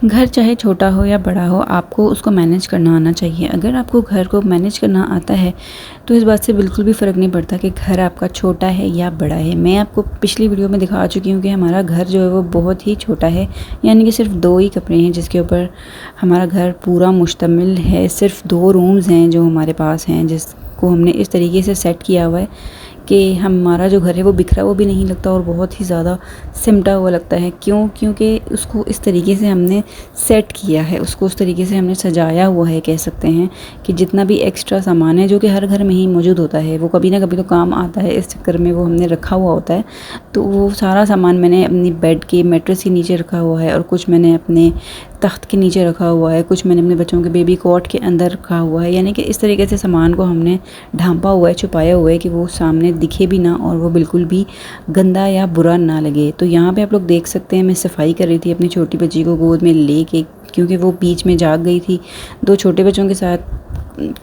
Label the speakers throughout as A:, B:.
A: घर चाहे छोटा हो या बड़ा हो, आपको उसको मैनेज करना आना चाहिए। अगर आपको घर को मैनेज करना आता है तो इस बात से बिल्कुल भी फ़र्क नहीं पड़ता कि घर आपका छोटा है या बड़ा है। मैं आपको पिछली वीडियो में दिखा चुकी हूँ कि हमारा घर जो है वो बहुत ही छोटा है, यानी कि सिर्फ 2 ही कमरे हैं जिसके ऊपर हमारा घर पूरा मुश्तमिल है। सिर्फ 2 रूम्स हैं जो हमारे पास हैं, जिसको हमने इस तरीके से सेट किया हुआ है कि हमारा जो घर है वो बिखरा हुआ भी नहीं लगता और बहुत ही ज़्यादा सिमटा हुआ लगता है। क्योंकि उसको इस तरीके से हमने सेट किया है, उसको उस तरीके से हमने सजाया हुआ है, कह सकते हैं कि जितना भी एक्स्ट्रा सामान है जो कि हर घर में ही मौजूद होता है, वो कभी ना कभी तो काम आता है, इस चक्कर में वो हमने रखा हुआ होता है। तो वो सारा सामान मैंने अपनी बेड के मैट्रेस के नीचे रखा हुआ है और कुछ मैंने अपने तख्त के नीचे रखा हुआ है, कुछ मैंने अपने बच्चों के बेबी कॉट के अंदर रखा हुआ है। यानी कि इस तरीके से सामान को हमने ढांपा हुआ है, छुपाया हुआ है कि वो सामने दिखे भी ना और वो बिल्कुल भी गंदा या बुरा ना लगे। तो यहाँ पे आप लोग देख सकते हैं, मैं सफाई कर रही थी अपनी छोटी बच्ची को गोद में लेके, क्योंकि वो बीच में जाग गई थी। 2 छोटे बच्चों के साथ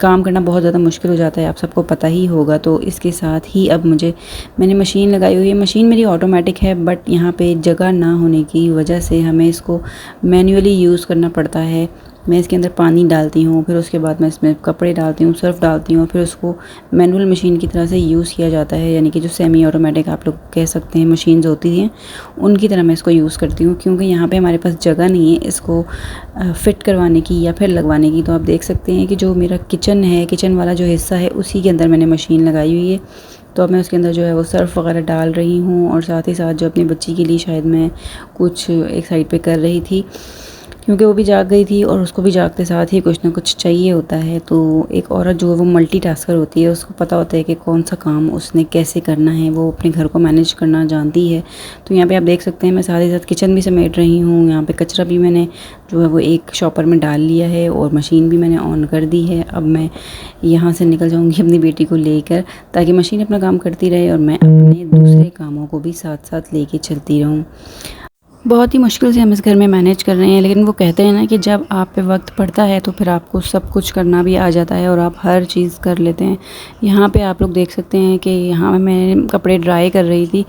A: काम करना बहुत ज़्यादा मुश्किल हो जाता है, आप सबको पता ही होगा। तो इसके साथ ही अब मैंने मशीन लगाई हुई है। मशीन मेरी ऑटोमेटिक है, बट यहाँ पे जगह ना होने की वजह से हमें इसको मैन्युअली यूज़ करना पड़ता है। मैं इसके अंदर पानी डालती हूँ, फिर उसके बाद मैं इसमें कपड़े डालती हूँ, सर्फ डालती हूँ, फिर उसको मैनुअल मशीन की तरह से यूज़ किया जाता है, यानी कि जो सेमी ऑटोमेटिक आप लोग कह सकते हैं मशीन्स होती हैं, उनकी तरह मैं इसको यूज़ करती हूँ। क्योंकि यहाँ पे हमारे पास जगह नहीं है इसको फ़िट करवाने की या फिर लगवाने की। तो आप देख सकते हैं कि जो मेरा किचन है, किचन वाला जो हिस्सा है, उसी के अंदर मैंने मशीन लगाई हुई है। तो अब मैं उसके अंदर जो है वो सर्फ़ वगैरह डाल रही हूँ और साथ ही साथ जो अपनी बच्ची के लिए शायद मैं कुछ एक साइड पे कर रही थी, क्योंकि वो भी जाग गई थी और उसको भी जागते साथ ही कुछ ना कुछ चाहिए होता है। तो एक औरत जो है वो मल्टीटास्कर होती है, उसको पता होता है कि कौन सा काम उसने कैसे करना है, वो अपने घर को मैनेज करना जानती है। तो यहाँ पे आप देख सकते हैं मैं साथ ही साथ किचन भी समेट रही हूँ। यहाँ पे कचरा भी मैंने जो है वो एक शॉपर में डाल लिया है और मशीन भी मैंने ऑन कर दी है। अब मैं यहाँ से निकल जाऊँगी अपनी बेटी को लेकर, ताकि मशीन अपना काम करती रहे और मैं अपने दूसरे कामों को भी साथ साथ लेके चलती रहूँ। बहुत ही मुश्किल से हम इस घर में मैनेज कर रहे हैं, लेकिन वो कहते हैं ना कि जब आप पे वक्त पड़ता है तो फिर आपको सब कुछ करना भी आ जाता है और आप हर चीज़ कर लेते हैं। यहाँ पे आप लोग देख सकते हैं कि यहाँ मैं कपड़े ड्राई कर रही थी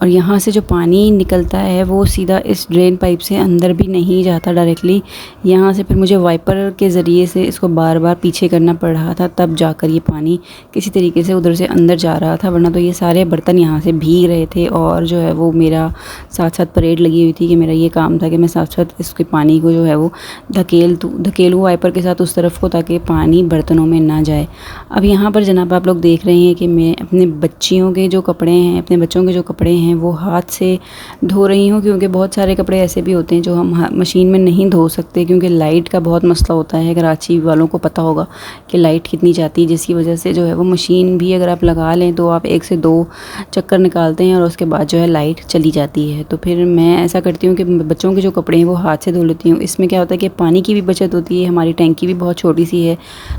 A: और यहाँ से जो पानी निकलता है वो सीधा इस ड्रेन पाइप से अंदर भी नहीं जाता डायरेक्टली। यहाँ से फिर मुझे वाइपर के ज़रिए से इसको बार बार पीछे करना पड़ रहा था, तब जाकर ये पानी किसी तरीके से उधर से अंदर जा रहा था, वरना तो ये सारे बर्तन यहाँ से भीग रहे थे। और जो है वो मेरा साथ साथ परेड लगी हुई थी कि मेरा ये काम था कि मैं साथ साथ इसके पानी को जो है वो धकेलूँ वाइपर के साथ उस तरफ को, ताकि पानी बर्तनों में ना जाए। अब यहाँ पर जनाब आप लोग देख रहे हैं कि मैं अपने बच्चियों के जो कपड़े हैं, अपने बच्चों के जो कपड़े हैं वो हाथ से धो रही हूँ, क्योंकि बहुत सारे कपड़े ऐसे भी होते हैं जो हम मशीन में नहीं धो सकते, क्योंकि लाइट का बहुत मसला होता है। कराची वालों को पता होगा कि लाइट कितनी जाती है, जिसकी वजह से जो है वो मशीन भी अगर आप लगा लें तो आप 1 से 2 चक्कर निकालते हैं और उसके बाद जो है लाइट चली जाती है। तो फिर मैं ऐसा करती हूँ कि बच्चों के जो कपड़े हैं वो हाथ से धो लेती हूँ। इसमें क्या होता है कि पानी की भी बचत होती है, हमारी टैंकी भी बहुत छोटी सी है,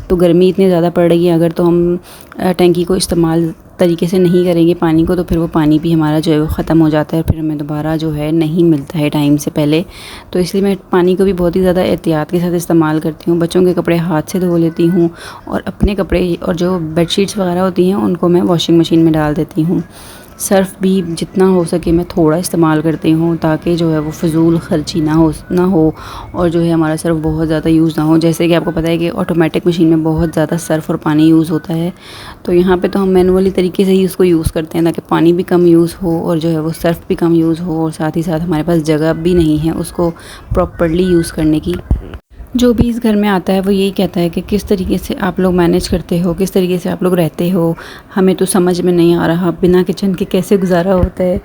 A: तो गर्मी इतनी ज़्यादा पड़ रही है, अगर तो हम टैंकी को इस्तेमाल तरीके से नहीं करेंगे पानी को, तो फिर वो पानी भी हमारा जो है वो ख़त्म हो जाता है, फिर हमें दोबारा जो है नहीं मिलता है टाइम से पहले। तो इसलिए मैं पानी को भी बहुत ही ज़्यादा एहतियात के साथ इस्तेमाल करती हूँ। बच्चों के कपड़े हाथ से धो लेती हूँ और अपने कपड़े और जो बेडशीट्स वगैरह होती हैं उनको मैं वॉशिंग मशीन में डाल देती हूँ। सर्फ़ भी जितना हो सके मैं थोड़ा इस्तेमाल करती हूँ, ताकि जो है वो फ़िज़ूल ख़र्ची ना हो और जो है हमारा सर्फ़ बहुत ज़्यादा यूज़ ना हो। जैसे कि आपको पता है कि ऑटोमेटिक मशीन में बहुत ज़्यादा सर्फ़ और पानी यूज़ होता है, तो यहाँ पे तो हम मैनुअली तरीके से ही उसको यूज़ करते हैं, ताकि पानी भी कम यूज़ हो और जो है वो सर्फ़ भी कम यूज़ हो, और साथ ही साथ हमारे पास जगह भी नहीं है उसको प्रॉपर्ली यूज़ करने की। जो भी इस घर में आता है वो यही कहता है कि किस तरीके से आप लोग मैनेज करते हो, किस तरीके से आप लोग रहते हो, हमें तो समझ में नहीं आ रहा बिना किचन के कैसे गुजारा होता है।